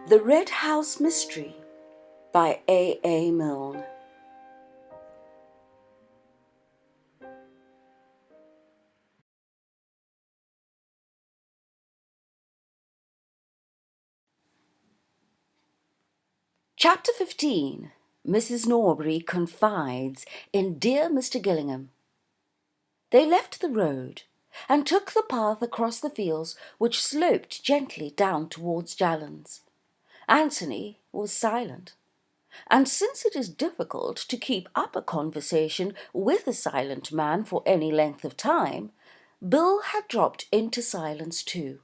The Red House Mystery by A. Milne. Chapter 15. Mrs. Norbury Confides in Dear Mr. Gillingham. They left the road and took the path across the fields which sloped gently down towards Jallands. Anthony was silent, and since it is difficult to keep up a conversation with a silent man for any length of time, Bill had dropped into silence too.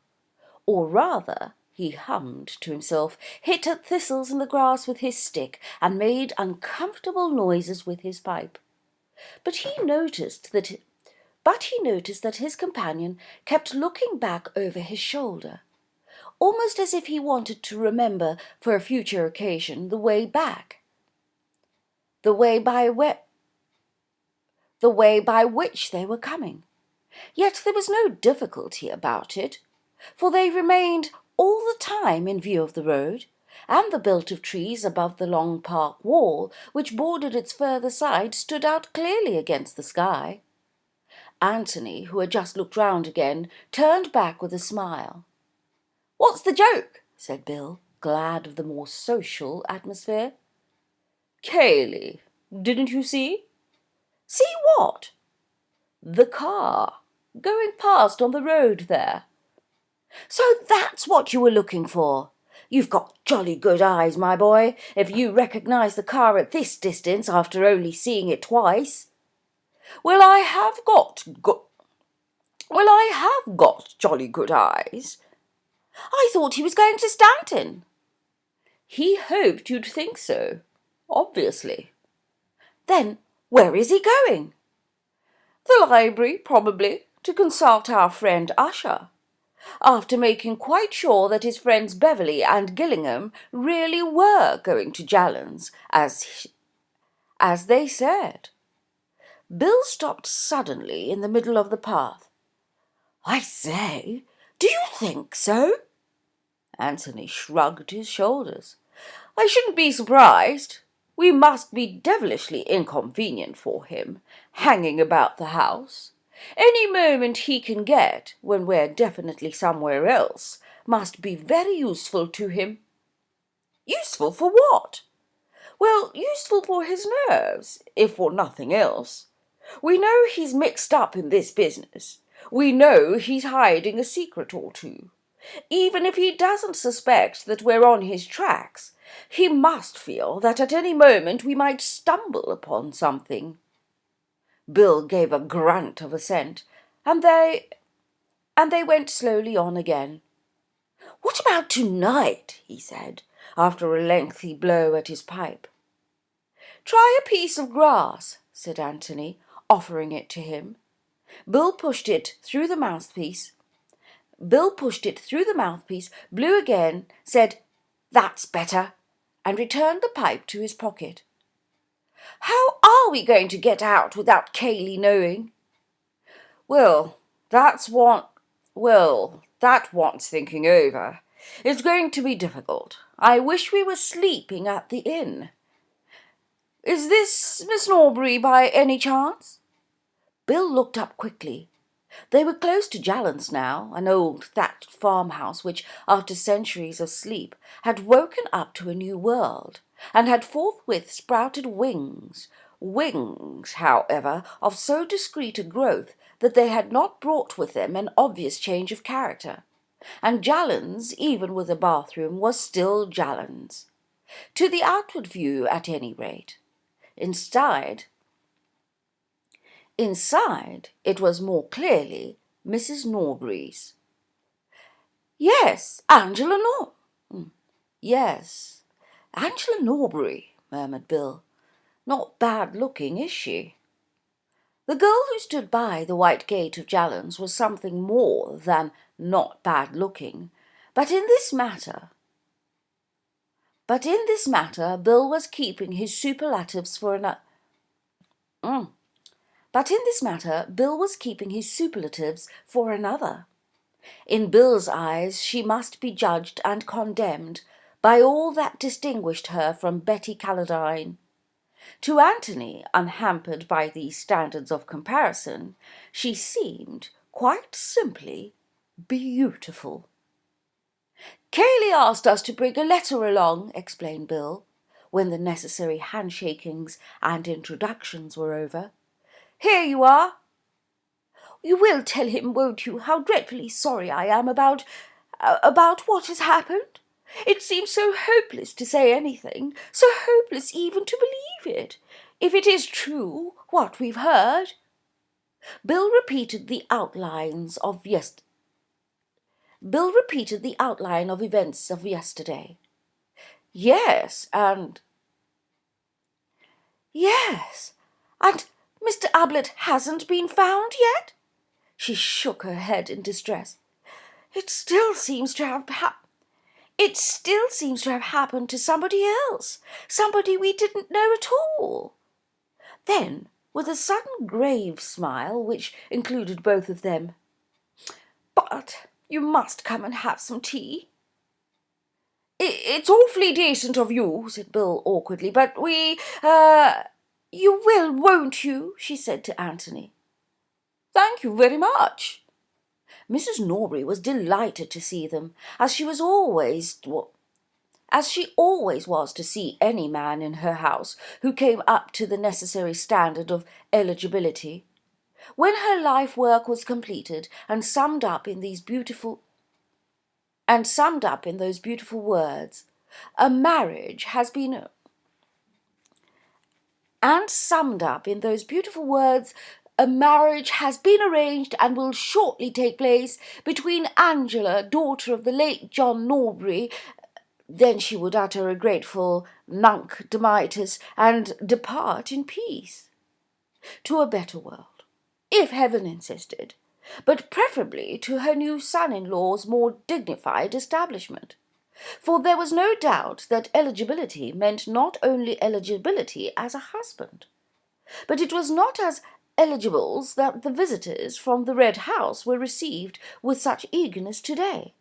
Or rather, he hummed to himself, hit at thistles in the grass with his stick, and made uncomfortable noises with his pipe. But he noticed that his companion kept looking back over his shoulder, almost as if he wanted to remember for a future occasion the way back, the way by which they were coming. Yet there was no difficulty about it, for they remained all the time in view of the road, and the belt of trees above the long park wall, which bordered its further side, stood out clearly against the sky. Anthony, who had just looked round again, turned back with a smile. "What's the joke?" said Bill, glad of the more social atmosphere. "Cayley, didn't you see?" "See what?" "The car, going past on the road there." "So that's what you were looking for? You've got jolly good eyes, my boy, if you recognise the car at this distance after only seeing it twice." Well, I have got jolly good eyes." "I thought he was going to Stanton." "He hoped you'd think so, obviously." "Then where is he going?" "The library, probably, to consult our friend Usher, after making quite sure that his friends Beverley and Gillingham really were going to Jallands, as they said." Bill stopped suddenly in the middle of the path. "I say, do you think so?" Anthony shrugged his shoulders. "I shouldn't be surprised. We must be devilishly inconvenient for him, hanging about the house. Any moment he can get, when we're definitely somewhere else, must be very useful to him." "Useful for what?" "Well, useful for his nerves, if for nothing else. We know he's mixed up in this business. We know he's hiding a secret or two. Even if he doesn't suspect that we're on his tracks, he must feel that at any moment we might stumble upon something." Bill gave a grunt of assent, and they went slowly on again. "What about tonight?" he said, after a lengthy blow at his pipe. "Try a piece of grass," said Anthony, offering it to him. Bill pushed it through the mouthpiece, blew again, said, "That's better," and returned the pipe to his pocket. "How are we going to get out without Cayley knowing?" That wants thinking over. It's going to be difficult. I wish we were sleeping at the inn. Is this Miss Norbury by any chance?" Bill looked up quickly. They were close to Jallands now, an old thatched farmhouse which, after centuries of sleep, had woken up to a new world, and had forthwith sprouted wings, however, of so discreet a growth that they had not brought with them an obvious change of character, and Jallands, even with a bathroom, was still Jallands, to the outward view at any rate. Inside, it was more clearly Mrs. Norbury's. Yes, Angela Norbury, murmured Bill. "Not bad-looking, is she?" The girl who stood by the white gate of Jallands was something more than not bad-looking, but in this matter Bill was keeping his superlatives for another. In Bill's eyes she must be judged and condemned, by all that distinguished her from Betty Calladine. To Anthony, unhampered by these standards of comparison, she seemed, quite simply, beautiful. "Cayley asked us to bring a letter along," explained Bill, when the necessary handshakings and introductions were over. "Here you are. You will tell him, won't you, how dreadfully sorry I am about what has happened? It seems so hopeless to say anything, so hopeless even to believe it, if it is true, what we've heard." Bill repeated the outline of events of yesterday. Yes, and Mr. Ablett hasn't been found yet? She shook her head in distress. It still seems to have happened to somebody else, somebody we didn't know at all. Then, with a sudden grave smile which included both of them, "But you must come and have some tea." It's awfully decent of you," said Bill awkwardly, "but you will, won't you?" she said to Anthony. "Thank you very much." Mrs. Norbury was delighted to see them, as she always was to see any man in her house who came up to the necessary standard of eligibility. When her life work was completed and summed up in those beautiful words, "A marriage has been arranged and will shortly take place between Angela, daughter of the late John Norbury," then she would utter a grateful Nunc Dimittis and depart in peace to a better world, if heaven insisted, but preferably to her new son-in-law's more dignified establishment. For there was no doubt that eligibility meant not only eligibility as a husband, but it was not as eligibles that the visitors from the Red House were received with such eagerness today.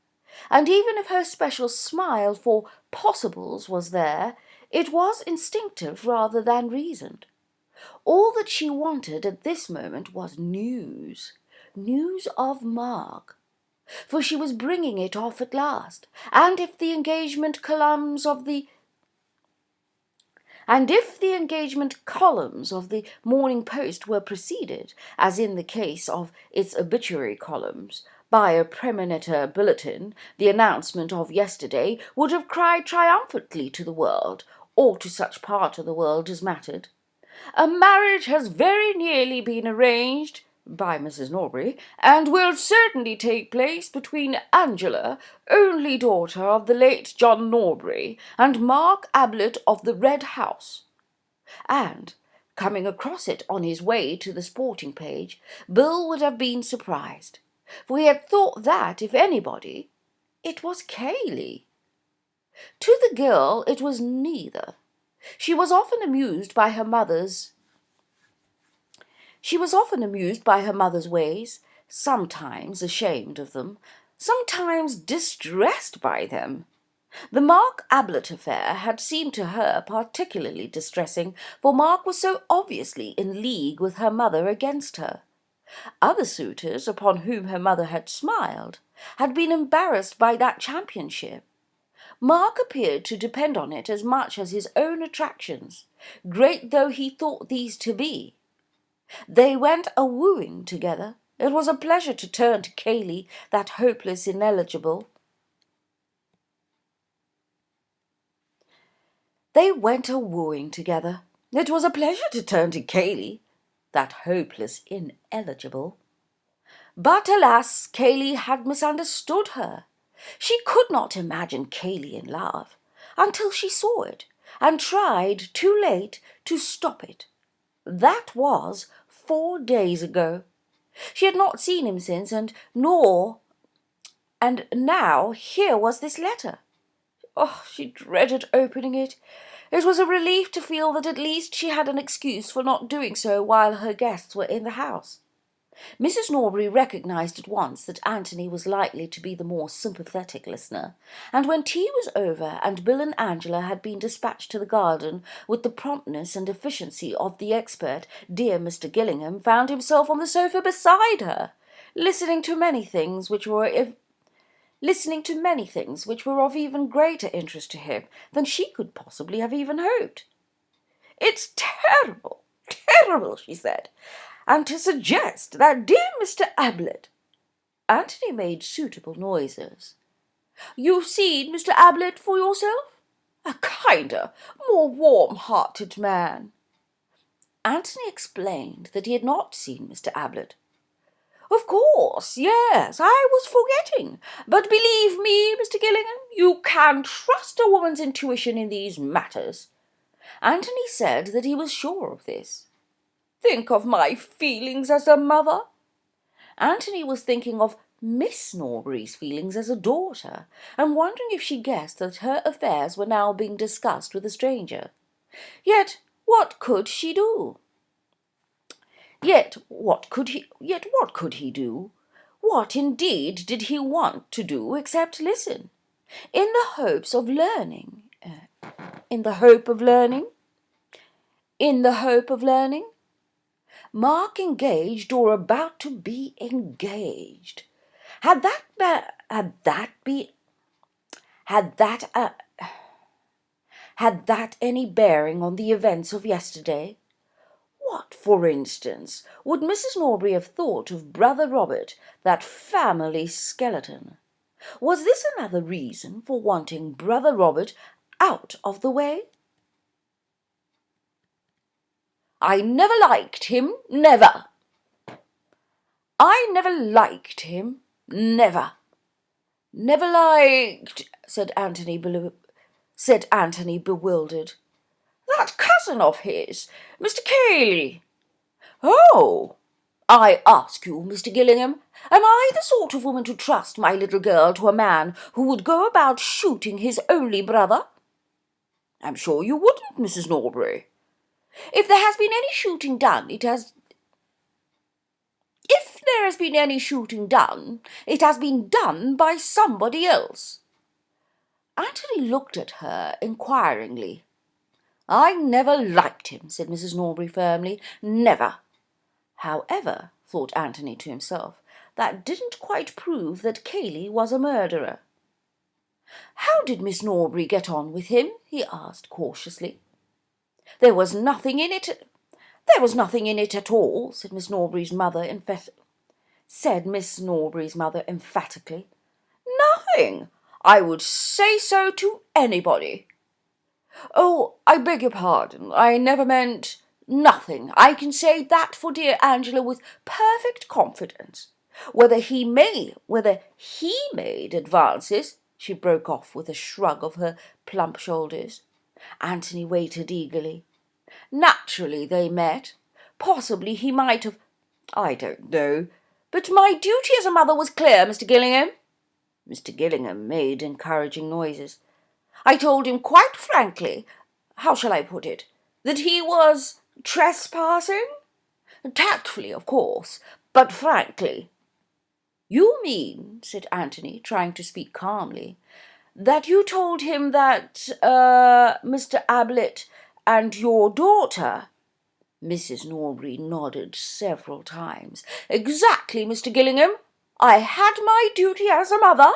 And even if her special smile for possibles was there, it was instinctive rather than reasoned. All that she wanted at this moment was news of Mark, for she was bringing it off at last, and if the engagement columns of the Morning Post were preceded, as in the case of its obituary columns, by a premonitor bulletin, the announcement of yesterday would have cried triumphantly to the world, or to such part of the world as mattered, "A marriage has very nearly been arranged by Mrs. Norbury, and will certainly take place between Angela, only daughter of the late John Norbury, and Mark Ablett of the Red House." And, coming across it on his way to the sporting page, Bill would have been surprised, for he had thought that, if anybody, it was Cayley. To the girl it was neither. She was often amused by her mother's ways, sometimes ashamed of them, sometimes distressed by them. The Mark Ablett affair had seemed to her particularly distressing, for Mark was so obviously in league with her mother against her. Other suitors, upon whom her mother had smiled, had been embarrassed by that championship. Mark appeared to depend on it as much as his own attractions, great though he thought these to be. They went a-wooing together. It was a pleasure to turn to Cayley, that hopeless ineligible. They went a-wooing together. It was a pleasure to turn to Cayley, that hopeless ineligible. But alas, Cayley had misunderstood her. She could not imagine Cayley in love, until she saw it, and tried, too late, to stop it. That was 4 days ago. She had not seen him since, and now here was this letter. Oh, she dreaded opening it. It was a relief to feel that at least she had an excuse for not doing so while her guests were in the house. Mrs. Norbury recognised at once that Anthony was likely to be the more sympathetic listener, and when tea was over and Bill and Angela had been dispatched to the garden with the promptness and efficiency of the expert, dear Mr. Gillingham found himself on the sofa beside her, listening to many things which were of even greater interest to him than she could possibly have even hoped. "It's terrible, terrible," she said. "And to suggest that dear Mr. Ablett—" Anthony made suitable noises. "You've seen Mr. Ablett for yourself? A kinder, more warm-hearted man." Anthony explained that he had not seen Mr. Ablett. "Of course, yes, I was forgetting. But believe me, Mr. Gillingham, you can trust a woman's intuition in these matters." Anthony said that he was sure of this. "Think of my feelings as a mother." Anthony was thinking of Miss Norbury's feelings as a daughter, and wondering if she guessed that her affairs were now being discussed with a stranger. Yet what could she do? Yet what could he do? What indeed did he want to do except listen? In the hopes of learning? In the hope of learning? Mark engaged or about to be engaged. Had that any bearing on the events of yesterday? What, for instance, would Mrs. Norbury have thought of Brother Robert, that family skeleton? Was this another reason for wanting Brother Robert out of the way? "I never liked him, never." "I never liked him, never." "Never liked," said Anthony bewildered. "That cousin of his, Mr. Cayley." "Oh! I ask you, Mr. Gillingham, am I the sort of woman to trust my little girl to a man who would go about shooting his only brother?" "I'm sure you wouldn't, Mrs. Norbury." If there has been any shooting done, it has been done by somebody else." Anthony looked at her inquiringly. "I never liked him," said Mrs. Norbury firmly. "Never." However, thought Anthony to himself, that didn't quite prove that Cayley was a murderer. "How did Miss Norbury get on with him?" he asked cautiously. There was nothing in it at all," said Miss Norbury's mother emphatically. "Nothing. I would say so to anybody." "Oh, I beg your pardon. I never meant—" "Nothing. I can say that for dear Angela with perfect confidence. Whether he made advances—" She broke off with a shrug of her plump shoulders. Anthony waited eagerly. "Naturally they met. Possibly he might have— I don't know. But my duty as a mother was clear, Mr. Gillingham." Mr. Gillingham made encouraging noises. "I told him quite frankly, how shall I put it, that he was trespassing? Tactfully, of course, but frankly." "You mean," said Anthony, trying to speak calmly, "that you told him that, Mr. Ablett and your daughter—" Mrs. Norbury nodded several times. "Exactly, Mr. Gillingham. I had my duty as a mother."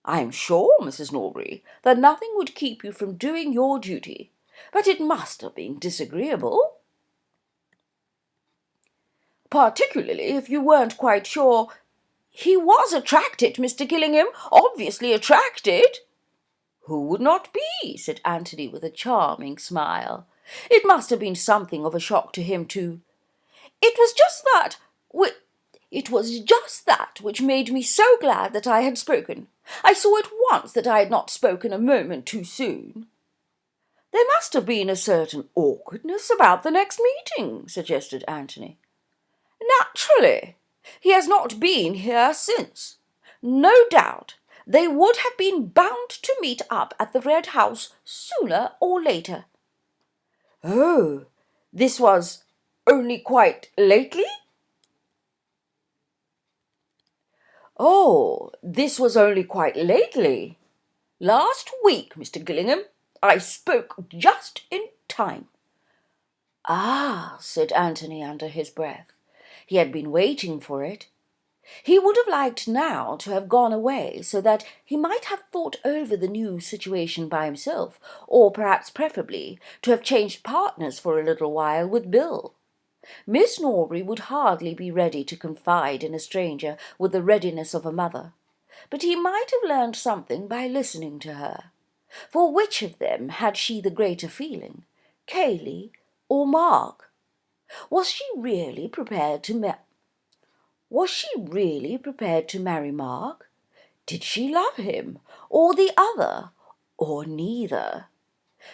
"I'm sure, Mrs. Norbury, that nothing would keep you from doing your duty, but it must have been disagreeable." "Particularly if you weren't quite sure—" "He was attracted, Mr. Gillingham, obviously attracted." "Who would not be?" said Anthony with a charming smile. "It must have been something of a shock to him too." It was just that which made me so glad that I had spoken. I saw at once that I had not spoken a moment too soon." "There must have been a certain awkwardness about the next meeting," suggested Anthony. "Naturally. He has not been here since. No doubt they would have been bound to meet up at the Red House sooner or later." "Oh, this was only quite lately?" Oh, this was only quite lately. Last week, Mr. Gillingham. I spoke just in time. Ah, said Anthony under his breath. He had been waiting for it. He would have liked now to have gone away so that he might have thought over the new situation by himself, or perhaps preferably to have changed partners for a little while with Bill. Miss Norbury would hardly be ready to confide in a stranger with the readiness of a mother, but he might have learned something by listening to her. For which of them had she the greater feeling, Cayley or Mark? Was she really prepared to marry Mark? Did she love him, or the other, or neither?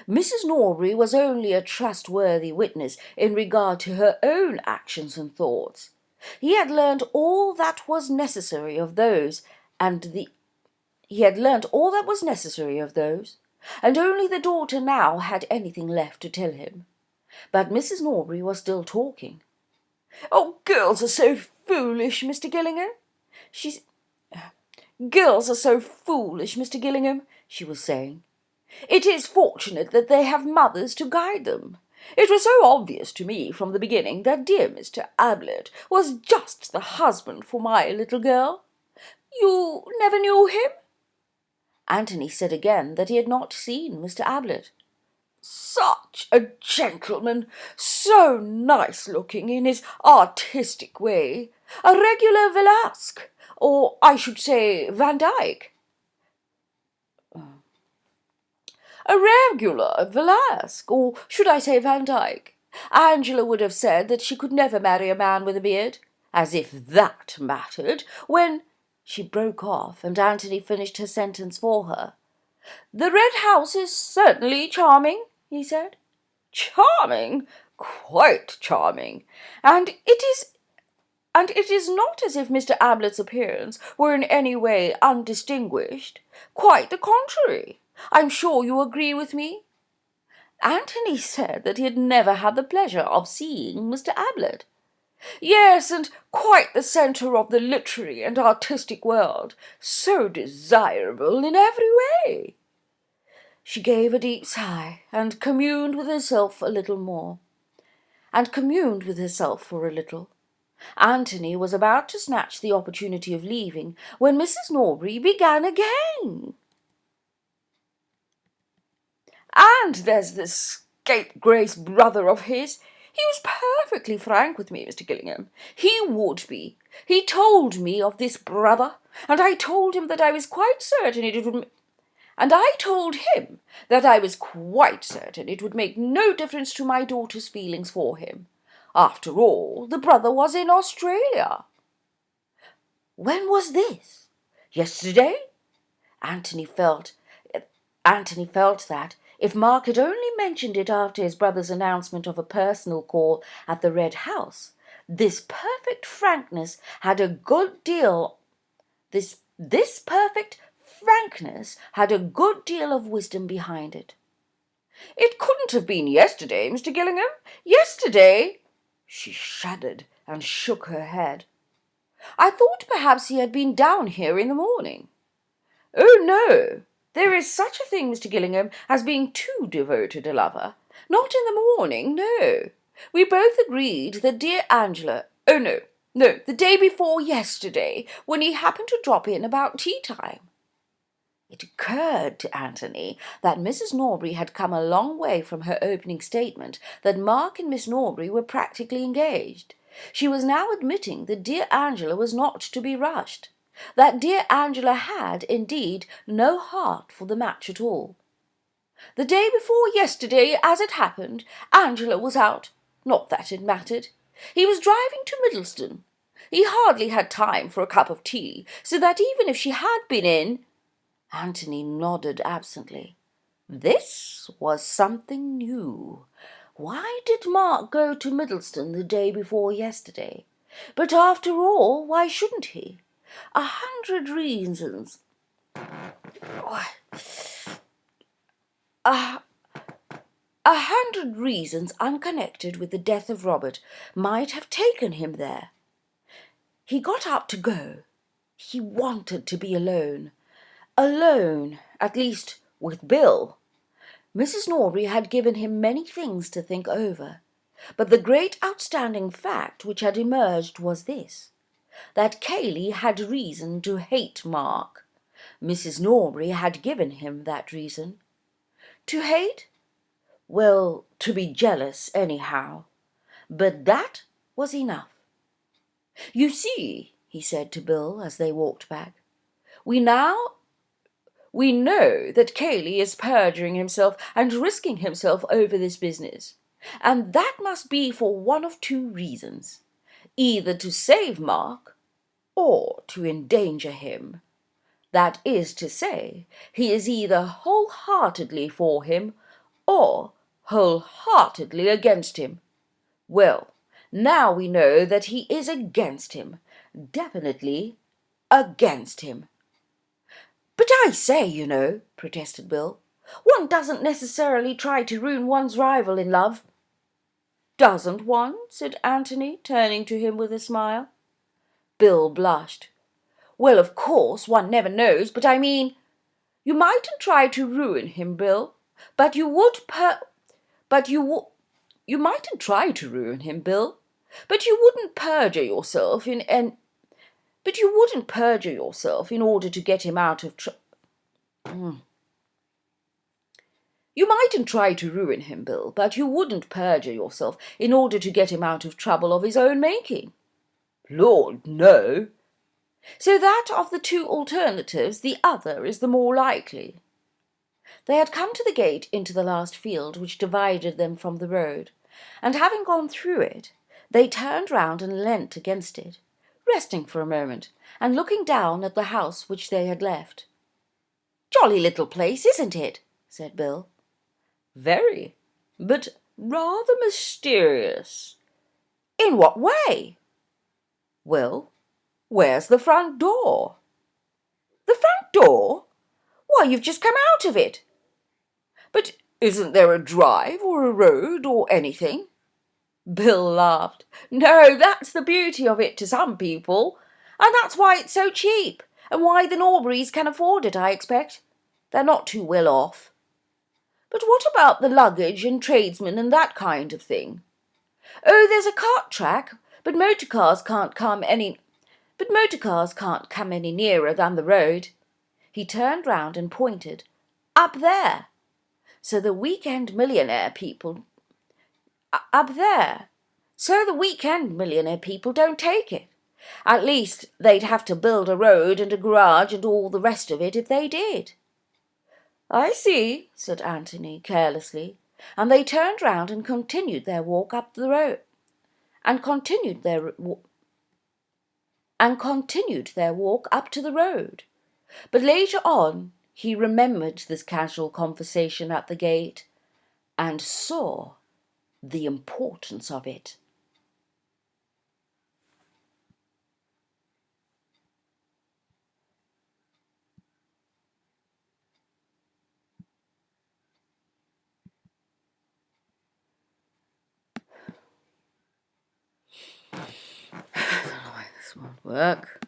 Mrs. Norbury was only a trustworthy witness in regard to her own actions and thoughts. He had learnt all that was necessary of those, and only the daughter now had anything left to tell him. But Mrs. Norbury was still talking. "Oh, girls are so foolish, Mr. Gillingham. Girls are so foolish, Mr. Gillingham," she was saying. "It is fortunate that they have mothers to guide them. It was so obvious to me from the beginning that dear Mr. Ablett was just the husband for my little girl. You never knew him?" Anthony said again that he had not seen Mr. Ablett. "Such a gentleman, so nice-looking in his artistic way, a regular Velasque, or I should say Van Dyck." "A regular Velasque, or should I say Van Dyck? Angela would have said that she could never marry a man with a beard, as if that mattered, when—" She broke off, and Anthony finished her sentence for her. "The Red House is certainly charming," he said. "Charming? Quite charming. And it is not as if Mr. Ablett's appearance were in any way undistinguished. Quite the contrary. I'm sure you agree with me?" Anthony said that he had never had the pleasure of seeing Mr. Ablett. "Yes, and quite the centre of the literary and artistic world. So desirable in every way." She gave a deep sigh, and communed with herself for a little. Anthony was about to snatch the opportunity of leaving when Mrs. Norbury began again. "And there's this scapegrace brother of his. He was perfectly frank with me, Mr. Gillingham. He would be. He told me of this brother, and I told him that I was quite certain it would make no difference to my daughter's feelings for him. After all, the brother was in Australia." "When was this? Yesterday?" Anthony felt that, if Mark had only mentioned it after his brother's announcement of a personal call at the Red House, this perfect frankness had a good deal of wisdom behind it. "It couldn't have been yesterday, Mr. Gillingham. Yesterday—" She shuddered and shook her head. "I thought perhaps he had been down here in the morning." "Oh, no. There is such a thing, Mr. Gillingham, as being too devoted a lover. Not in the morning, no. We both agreed that dear Angela— Oh, no, the day before yesterday, when he happened to drop in about tea-time." It occurred to Anthony that Mrs. Norbury had come a long way from her opening statement that Mark and Miss Norbury were practically engaged. She was now admitting that dear Angela was not to be rushed, that dear Angela had, indeed, no heart for the match at all. "The day before yesterday, as it happened, Angela was out. Not that it mattered. He was driving to Middleston. He hardly had time for a cup of tea, so that even if she had been in—" Anthony nodded absently. This was something new. Why did Mark go to Middleston the day before yesterday? But after all, why shouldn't he? 100 reasons. A 100 reasons unconnected with the death of Robert might have taken him there. He got up to go. He wanted to be alone. Alone, at least with Bill. Mrs. Norbury had given him many things to think over, but the great outstanding fact which had emerged was this, that Cayley had reason to hate Mark. Mrs. Norbury had given him that reason. To hate? Well, to be jealous anyhow. But that was enough. You see, he said to Bill as they walked back, we know that Cayley is perjuring himself and risking himself over this business, and that must be for one of two reasons, either to save Mark or to endanger him. That is to say, he is either wholeheartedly for him or wholeheartedly against him. Well, now we know that he is against him, definitely against him. But I say, you know, protested Bill, one doesn't necessarily try to ruin one's rival in love. Doesn't one? Said Anthony, turning to him with a smile. Bill blushed. Well, of course, one never knows, but I mean, you mightn't try to ruin him, Bill, but you mightn't try to ruin him, Bill, but you wouldn't perjure yourself in order to get him out of You mightn't try to ruin him, Bill, but you wouldn't perjure yourself in order to get him out of trouble of his own making. Lord, no. So that of the two alternatives, the other is the more likely. They had come to the gate into the last field which divided them from the road, and having gone through it, they turned round and leant against it, resting for a moment, and looking down at the house which they had left. Jolly little place, isn't it? Said Bill. Very, but rather mysterious. In what way? Well, where's the front door? The front door? Why, you've just come out of it. But isn't there a drive or a road or anything? Bill laughed. No, that's the beauty of it to some people, and that's why it's so cheap, and why the Norburys can afford it, I expect. They're not too well off. But what about the luggage and tradesmen and that kind of thing? Oh, there's a cart track, but motor cars can't come any nearer than the road. He turned round and pointed. Up there. So the weekend millionaire people don't take it. At least they'd have to build a road and a garage and all the rest of it if they did. I see, said Anthony carelessly, and they turned round and continued their walk up the road. Continued their walk up to the road. But later on he remembered this casual conversation at the gate and saw the importance of it. I don't know why this won't work.